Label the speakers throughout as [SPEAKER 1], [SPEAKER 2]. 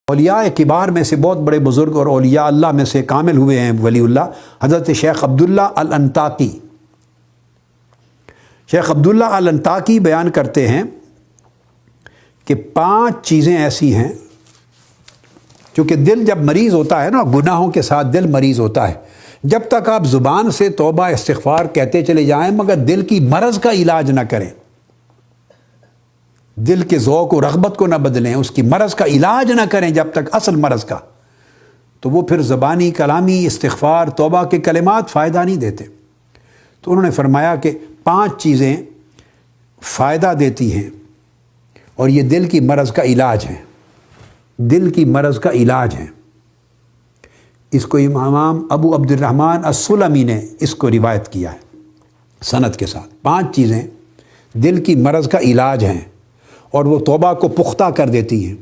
[SPEAKER 1] اولیاء کبار میں سے بہت بڑے بزرگ اور اولیاء اللہ میں سے کامل ہوئے ہیں ولی اللہ حضرت شیخ عبداللہ الانطاکی۔ شیخ عبداللہ الانطاکی بیان کرتے ہیں کہ 5 چیزیں ایسی ہیں، چونکہ دل جب مریض ہوتا ہے نا، گناہوں کے ساتھ دل مریض ہوتا ہے، جب تک آپ زبان سے توبہ استغفار کہتے چلے جائیں مگر دل کی مرض کا علاج نہ کریں، دل کے ذوق و رغبت کو نہ بدلیں، اس کی مرض کا علاج نہ کریں جب تک اصل مرض کا، تو وہ پھر زبانی کلامی استغفار توبہ کے کلمات فائدہ نہیں دیتے۔ تو انہوں نے فرمایا کہ 5 چیزیں فائدہ دیتی ہیں اور یہ دل کی مرض کا علاج ہے، دل کی مرض کا علاج ہے۔ اس کو امام ابو عبد الرحمن السلمی نے اس کو روایت کیا ہے سند کے ساتھ۔ 5 چیزیں دل کی مرض کا علاج ہیں اور وہ توبہ کو پختہ کر دیتی ہیں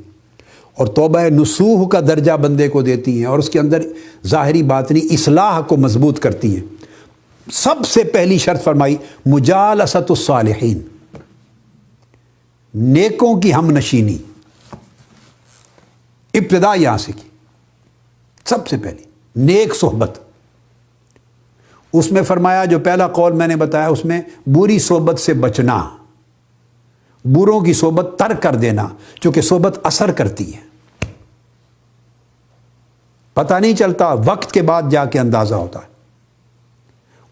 [SPEAKER 1] اور توبہ نصوح کا درجہ بندے کو دیتی ہیں اور اس کے اندر ظاہری باطنی اصلاح کو مضبوط کرتی ہیں۔ سب سے پہلی شرط فرمائی مجالست الصالحین، نیکوں کی ہم نشینی، ابتدا یہاں سے کی، سب سے پہلی نیک صحبت۔ اس میں فرمایا جو پہلا قول میں نے بتایا، اس میں بری صحبت سے بچنا، بروں کی صحبت ترک کر دینا، چونکہ صحبت اثر کرتی ہے، پتہ نہیں چلتا، وقت کے بعد جا کے اندازہ ہوتا ہے،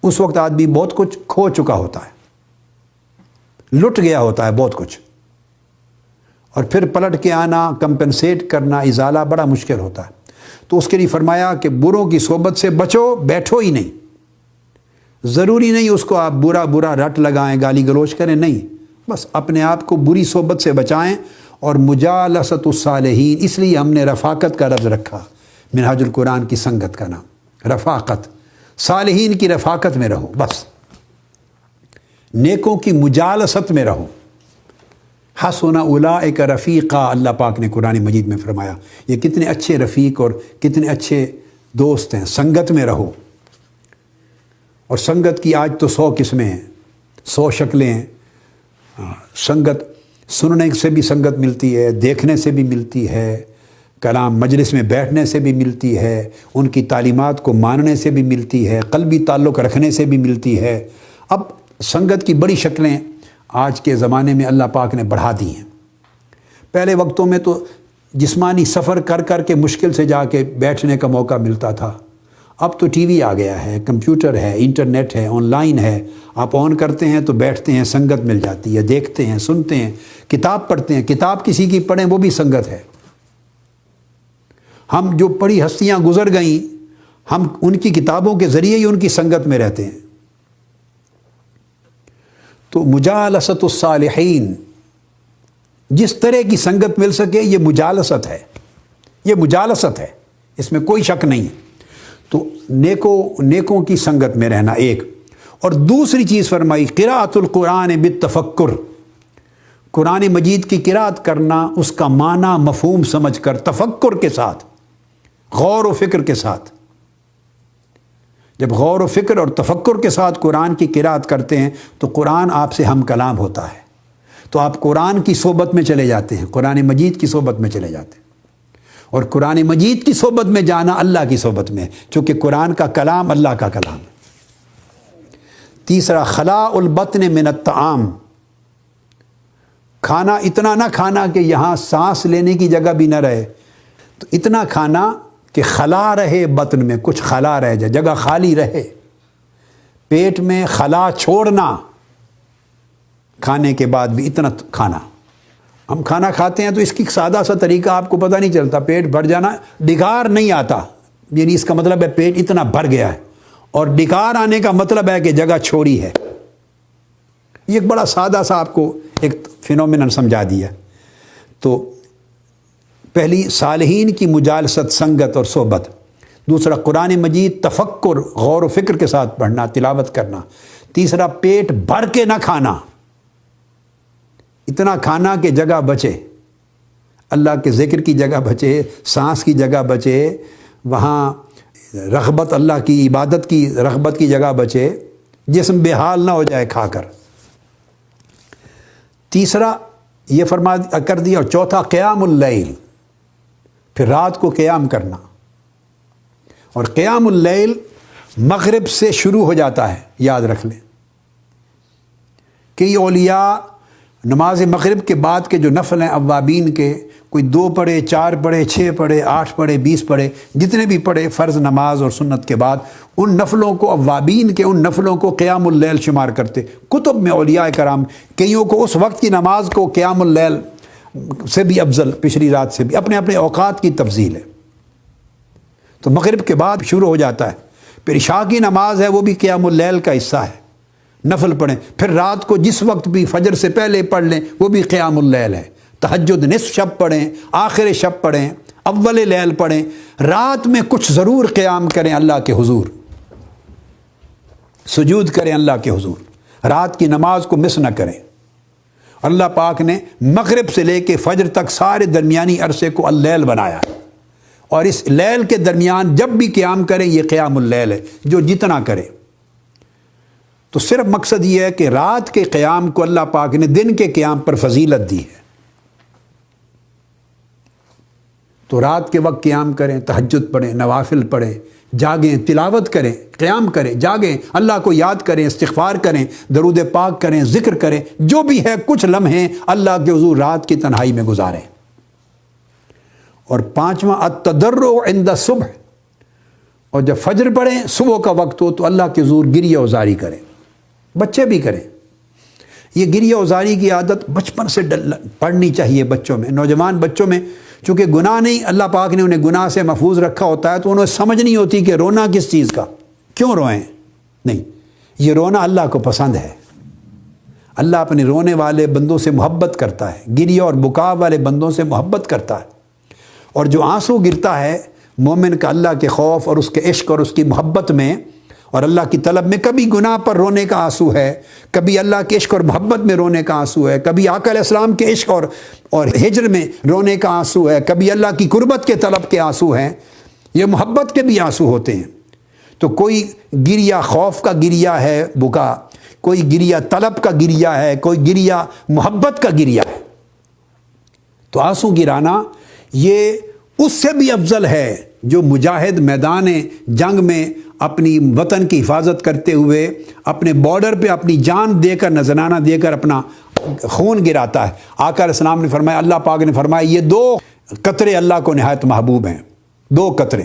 [SPEAKER 1] اس وقت آدمی بہت کچھ کھو چکا ہوتا ہے، لٹ گیا ہوتا ہے بہت کچھ، اور پھر پلٹ کے آنا، کمپنسیٹ کرنا، ازالہ بڑا مشکل ہوتا ہے۔ تو اس کے لیے فرمایا کہ بروں کی صحبت سے بچو، بیٹھو ہی نہیں، ضروری نہیں اس کو آپ برا رٹ لگائیں، گالی گلوچ کریں، نہیں، بس اپنے آپ کو بری صحبت سے بچائیں۔ اور مجالست الصالحین، اس لیے ہم نے رفاقت کا لفظ رکھا، منہاج القرآن کی سنگت کا نام رفاقت، صالحین کی رفاقت میں رہو، بس نیکوں کی مجالست میں رہو۔ حسن اولئک رفیقا، اللہ پاک نے قرآن مجید میں فرمایا یہ کتنے اچھے رفیق اور کتنے اچھے دوست ہیں، سنگت میں رہو۔ اور سنگت کی آج تو 100 قسمیں ہیں، 100 شکلیں ہیں۔ سنگت سننے سے بھی سنگت ملتی ہے، دیکھنے سے بھی ملتی ہے، کلام مجلس میں بیٹھنے سے بھی ملتی ہے، ان کی تعلیمات کو ماننے سے بھی ملتی ہے، قلبی تعلق رکھنے سے بھی ملتی ہے۔ اب سنگت کی بڑی شکلیں آج کے زمانے میں اللہ پاک نے بڑھا دی ہیں۔ پہلے وقتوں میں تو جسمانی سفر کر کر کے مشکل سے جا کے بیٹھنے کا موقع ملتا تھا، اب تو ٹی وی آ گیا ہے، کمپیوٹر ہے، انٹرنیٹ ہے، آن لائن ہے، آپ آن کرتے ہیں تو بیٹھتے ہیں، سنگت مل جاتی ہے، دیکھتے ہیں، سنتے ہیں، کتاب پڑھتے ہیں، کتاب کسی کی پڑھیں وہ بھی سنگت ہے۔ ہم جو پڑھی ہستیاں گزر گئیں، ہم ان کی کتابوں کے ذریعے ہی ان کی سنگت میں رہتے ہیں۔ تو مجالست الصالحین، جس طرح کی سنگت مل سکے یہ مجالست ہے، یہ مجالست ہے، اس میں کوئی شک نہیں ہے۔ تو نیکوں کی سنگت میں رہنا ایک، اور دوسری چیز فرمائی قراءۃ القرآن بالتفکر، قرآن مجید کی قراءت کرنا، اس کا معنی مفہوم سمجھ کر، تفکر کے ساتھ، غور و فکر کے ساتھ۔ جب غور و فکر اور تفکر کے ساتھ قرآن کی قراءت کرتے ہیں تو قرآن آپ سے ہم کلام ہوتا ہے، تو آپ قرآن کی صحبت میں چلے جاتے ہیں، قرآن مجید کی صحبت میں چلے جاتے ہیں۔ اور قرآن مجید کی صحبت میں جانا اللہ کی صحبت میں، چونکہ قرآن کا کلام اللہ کا کلام ہے۔ تیسرا خلاء البطن من الطعام، کھانا اتنا نہ کھانا کہ یہاں سانس لینے کی جگہ بھی نہ رہے، تو اتنا کھانا کہ خلا رہے، بطن میں کچھ خلا رہ جائے، جگہ خالی رہے، پیٹ میں خلا چھوڑنا، کھانے کے بعد بھی اتنا کھانا۔ ہم کھانا کھاتے ہیں تو اس کی سادہ سا طریقہ آپ کو پتہ نہیں چلتا، پیٹ بھر جانا، ڈگار نہیں آتا، یعنی اس کا مطلب ہے پیٹ اتنا بھر گیا ہے، اور ڈگار آنے کا مطلب ہے کہ جگہ چھوڑی ہے۔ یہ ایک بڑا سادہ سا آپ کو ایک فینومینن سمجھا دیا۔ تو پہلی صالحین کی مجالست، سنگت اور صحبت۔ دوسرا قرآن مجید تفکر، غور و فکر کے ساتھ پڑھنا، تلاوت کرنا۔ تیسرا پیٹ بھر کے نہ کھانا، اتنا کھانا کہ جگہ بچے، اللہ کے ذکر کی جگہ بچے، سانس کی جگہ بچے، وہاں رغبت، اللہ کی عبادت کی رغبت کی جگہ بچے، جسم بے حال نہ ہو جائے کھا کر۔ تیسرا یہ فرما کر دیا، اور چوتھا قیام اللیل، پھر رات کو قیام کرنا، اور قیام اللیل مغرب سے شروع ہو جاتا ہے، یاد رکھ لیں۔ کئی اولیاء نماز مغرب کے بعد کے جو نفل ہیں اوابین کے، کوئی 2 پڑھے، 4 پڑھے، 6 پڑھے، 8 پڑھے، 20 پڑھے، جتنے بھی پڑھے فرض نماز اور سنت کے بعد، ان نفلوں کو اوابین کے ان نفلوں کو قیام اللیل شمار کرتے۔ کتب میں اولیاء کرام کئیوں کو اس وقت کی نماز کو قیام اللیل سے بھی افضل، پچھلی رات سے بھی، اپنے اپنے اوقات کی تفضیل ہے۔ تو مغرب کے بعد شروع ہو جاتا ہے، پھر عشاء کی نماز ہے وہ بھی قیام اللیل کا حصہ ہے، نفل پڑھیں، پھر رات کو جس وقت بھی فجر سے پہلے پڑھ لیں وہ بھی قیام اللیل ہے۔ تہجد نصف شب پڑھیں، آخر شب پڑھیں، اول لیل پڑھیں، رات میں کچھ ضرور قیام کریں اللہ کے حضور، سجود کریں اللہ کے حضور، رات کی نماز کو مس نہ کریں۔ اللہ پاک نے مغرب سے لے کے فجر تک سارے درمیانی عرصے کو اللیل بنایا ہے، اور اس لیل کے درمیان جب بھی قیام کریں یہ قیام اللیل ہے، جو جتنا کرے۔ تو صرف مقصد یہ ہے کہ رات کے قیام کو اللہ پاک نے دن کے قیام پر فضیلت دی ہے، تو رات کے وقت قیام کریں، تہجد پڑھیں، نوافل پڑھیں، جاگیں، تلاوت کریں، قیام کریں، جاگیں، اللہ کو یاد کریں، استغفار کریں، درود پاک کریں، ذکر کریں، جو بھی ہے کچھ لمحے اللہ کے حضور رات کی تنہائی میں گزاریں۔ اور 5واں التضرع عند الصبح، اور جب فجر پڑھیں صبح کا وقت ہو تو اللہ کے حضور گریہ وزاری کریں، بچے بھی کریں۔ یہ گریہ وزاری کی عادت بچپن سے پڑھنی چاہیے بچوں میں، نوجوان بچوں میں، چونکہ گناہ نہیں، اللہ پاک نے انہیں گناہ سے محفوظ رکھا ہوتا ہے، تو انہیں سمجھ نہیں ہوتی کہ رونا کس چیز کا، کیوں روئیں، نہیں، یہ رونا اللہ کو پسند ہے۔ اللہ اپنے رونے والے بندوں سے محبت کرتا ہے، گریہ اور بکا والے بندوں سے محبت کرتا ہے، اور جو آنسو گرتا ہے مومن کا اللہ کے خوف اور اس کے عشق اور اس کی محبت میں اور اللہ کی طلب میں، کبھی گناہ پر رونے کا آنسو ہے، کبھی اللہ کے عشق اور محبت میں رونے کا آنسو ہے، کبھی آقا علیہ السلام کے عشق اور ہجر میں رونے کا آنسو ہے، کبھی اللہ کی قربت کے طلب کے آنسو ہیں، یہ محبت کے بھی آنسو ہوتے ہیں۔ تو کوئی گریہ خوف کا گریہ ہے بکا، کوئی گریہ طلب کا گریہ ہے، کوئی گریہ محبت کا گریہ ہے۔ تو آنسو گرانا یہ اس سے بھی افضل ہے جو مجاہد میدان جنگ میں اپنی وطن کی حفاظت کرتے ہوئے اپنے بارڈر پہ اپنی جان دے کر، نذرانہ دے کر اپنا خون گراتا ہے۔ آقا علیہ السلام نے فرمایا، اللہ پاک نے فرمایا، یہ 2 قطرے اللہ کو نہایت محبوب ہیں، 2 قطرے،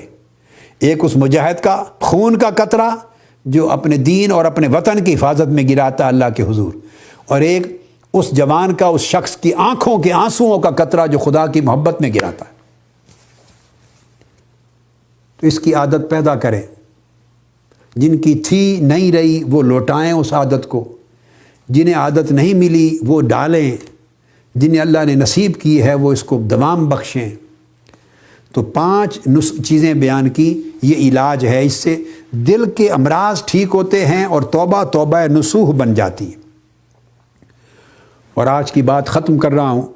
[SPEAKER 1] ایک اس مجاہد کا خون کا قطرہ جو اپنے دین اور اپنے وطن کی حفاظت میں گراتا ہے اللہ کے حضور، اور ایک اس جوان کا، اس شخص کی آنکھوں کے آنسوؤں کا قطرہ جو خدا کی محبت میں گراتا ہے۔ تو اس کی عادت پیدا کریں، جن کی تھی نہیں رہی وہ لوٹائیں اس عادت کو، جنہیں عادت نہیں ملی وہ ڈالیں، جنہیں اللہ نے نصیب کی ہے وہ اس کو دوام بخشیں۔ تو 5 چیزیں بیان کی، یہ علاج ہے، اس سے دل کے امراض ٹھیک ہوتے ہیں اور توبہ توبہ نصوح بن جاتی ہے۔ اور آج کی بات ختم کر رہا ہوں،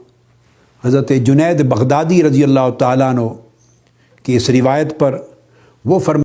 [SPEAKER 1] حضرت جنید بغدادی رضی اللہ تعالیٰ عنہ کی اس روایت پر، وہ فرماتے